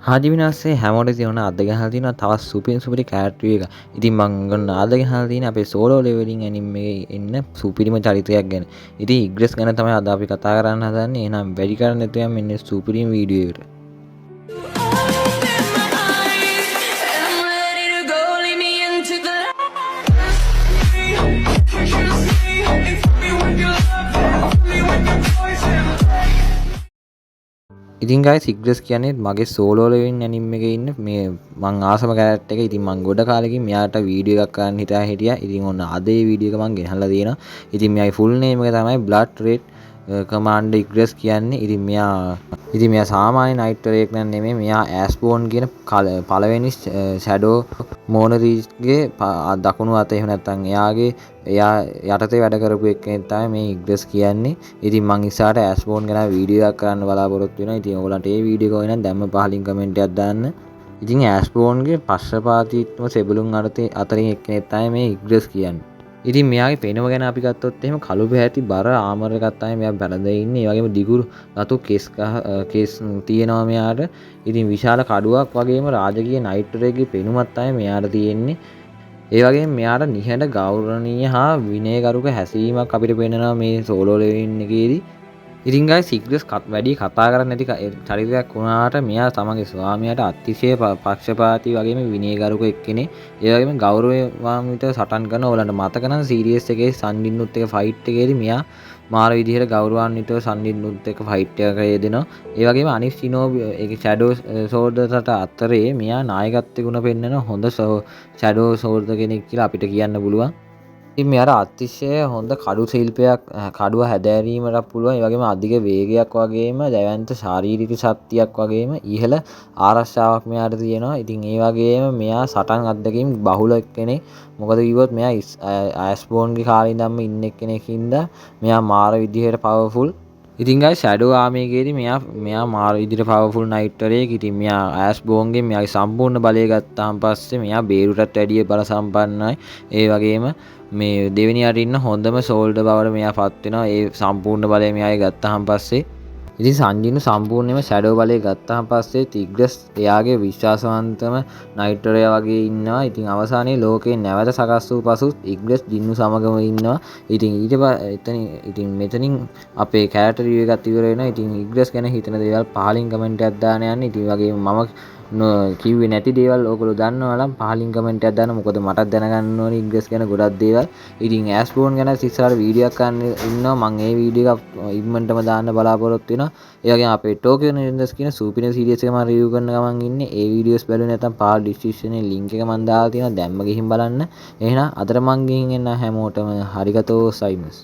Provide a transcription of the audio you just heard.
හාදි විනාසේ හැමෝටම තියෙන අද ගහලා තියෙනවා තවත් සුපිරි කැරක්ටර් එක. ඉතින් මම ඔන්න අද ගහලා තියෙන අපේ සෝලෝ ලෙවලින් ඇනිමේ එකේ ඉන්න සුපිරිම චරිතයක් ගැන. ඉතින් ඉග්‍රස් ගැන තමයි අද අපි කතා කරන්න හදන්නේ. එහෙනම් වැඩි කරන්නේ නැතුව යන්න මෙන්න සුපිරිම වීඩියෝ එකට. ඉතින් guys ඉග්‍රස් කියන්නේ මගේ සෝලෝ ලෙවලින් ඇනිමේ එකේ ඉන්න මේ මං ආසම කැරක්ටර් එක. ඉතින් මං ගොඩ කාලෙකින් මෙයාට වීඩියෝ එකක් කරන්න හිටියා. ඉතින් ඔන්න අද මේ වීඩියෝ එක මං ගෙනහලා තියෙනවා. ඉතින් මෙයාගේ ෆුල් නේම් එක තමයි බ්ලඩ් රෙඩ් කමාන්ඩර් ඉග්‍රස් කියන්නේ. ඉතින් මෙයා සාමාන්‍ය නයිට් වරයෙක් නෙමෙයි. මෙයා ඇස්බෝන් කියන පළවෙනි ෂැඩෝ මොනරීස්ගේ දකුණු අත එහෙම නැත්නම් එයා යටතේ වැඩ කරපු එක්කෙනෙක් තමයි මේ ඉග්‍රස් කියන්නේ. ඉතින් මං ඉස්සරහට ඇස්බෝන් ගැන වීඩියෝ එකක් කරන්න බලාපොරොත්තු වෙනවා. ඉතින් ඔයගොල්ලන්ට මේ වීඩියෝ එක ඕනේ නම් දැම්ම පහලින් කමෙන්ට් එකක් දාන්න. ඉතින් ඇස්බෝන්ගේ පස්සපාතීත්ව සෙබළුන් අතරින් එක්කෙනෙක් තමයි මේ ඉග්‍රස් කියන්නේ. ඉතින් මෙයාගේ පෙනුම ගැන අපි ගත්තොත් එහෙම කළු පැහැති බර ආමර් එකක් තමයි මෙයා බැලඳලා ඉන්නේ. ඒ වගේම දිගු රතු කෙස් තියෙනවා මෙයාට. ඉතින් විශාල කඩුවක් වගේම රාජකීය නයිට් වරයෙක්ගේ පෙනුමක් තමයි මෙයාට තියෙන්නේ. ඒ වගේම මෙයාට නිහඬ ගෞරවනීය හා විනයගරුක හැසිරීමක් අපිට පේනවා මේ සෝලෝ ලෙවලින් එකේදී. ඉතින් guys ඉග්‍රස් වැඩි කතා කරන්නේ නැති චරිතයක් වුණාට මෙයා තමගේ ස්වාමියාට අතිශය පක්ෂපාතී වගේම විනයගරුක එක්කෙනෙක්. ඒ වගේම ගෞරවවාන්විතව සටන් කරන ඕලන්ට මතක නම් සීරීස් එකේ සන්ඩින්නුත් එක ෆයිට් එකේදී මෙයා මාර විදිහට ගෞරවාන්විතව සන්ඩින්නුත් එක ෆයිට් එකක යෙදෙනවා. ඒ වගේම අනිත් ෂිනෝබි ඒකේ ෂැඩෝ සෝල්ජර්ස්ට අතරේ මෙයා නායකත්වයේ ගුණ පෙන්වන හොඳ ෂැඩෝ සෝල්ජර් කෙනෙක් කියලා අපිට කියන්න පුළුවන්. ඉතින් මෙයාට අතිශය හොඳ කඩු ශිල්පයක් කඩුව හැදෑරීමට පුළුවන්. ඒ වගේම අධික වේගයක් වගේම දැවැන්ත ශාරීරික ශක්තියක් වගේම ඉහළ ආරක්ෂාවක් මෙයාට තියෙනවා. ඉතින් ඒ වගේම මෙයා සටන් අත්දැකීම් බහුල කෙනෙක්. මොකද කිව්වොත් මෙයා ඇස්බෝන්ගේ කාලේ ඉඳන්ම ඉන්න කෙනෙක් හින්දා මෙයා මාර විදිහට පවර්ෆුල්. ඉතින් guys ෂැඩෝ ආමී එකේදී මෙයා මාර විදිහට පවර්ෆුල් නයිට් වරයෙක්. ඉතින් මෙයා ඇස්බෝන්ගෙන් මෙයාගේ සම්පූර්ණ බලය ගත්තාන් පස්සේ මෙයා බේරුටත් වැඩිය බල සම්පන්නයි. ඒ වගේම මේ දෙවෙනියට ඉන්න හොඳම සෝල්ඩර් බවට මෙයා පත් වෙනවා. ඒ සම්පූර්ණ බලය මෙයාගේ ගත්තාන් පස්සේ. ඉතින් සංජිනු සම්පූර්ණයෙන්ම ෂැඩෝ බලය ගත්තාන් පස්සේ ඉග්‍රස් එයාගේ විශ්වාසවන්තම නයිට් වරයා වගේ ඉන්නවා. ඉතින් අවසානයේ ලෝකේ නැවත සකස් වූ පසු ඉග්‍රස් ජින්නු සමගම ඉන්නවා. ඉතින් මෙතනින් අපේ කැරක්ටර් රිවිව් එකත් ඉවර වෙනවා. ඉතින් ඉග්‍රස් ගැන හිතන දේවල් පහලින් කමෙන්ට් එකක් දාන්න යන්න. ඉතින් වගේම මම කිව්වේ නැති දේවල් ඔයගොල්ලෝ දන්නවා නම් පහලින් කමෙන්ට් එකක් දාන්න. මොකද මටත් දැනගන්න ඕනේ ඉග්‍රස් ගැන ගොඩක් දේවල්. ඉතින් ඇස්බෝන් ගැන ඉස්සරහට වීඩියෝ එකක් කරන්න ඉන්නවා. මම ඒ වීඩියෝ එක ඉක්මනටම දාන්න බලාපොරොත්තු වෙනවා. ඒ වගේම අපේ ටෝකියෝ නින්ජස් කියන සුපිරිම සීරීස් එක මම රිවිව් කරන ගමන් ඉන්නේ. ඒ වීඩියෝස් බැලුවේ නැත්නම් පහළ ඩිස්ක්‍රිප්ෂන් එකේ link එක මම දාලා තියෙනවා. දැම්ම ගිහින් බලන්න. එහෙනම් අදට මං ගිහින් එන්න හැමෝටම හරිගතෝ සයිමස්.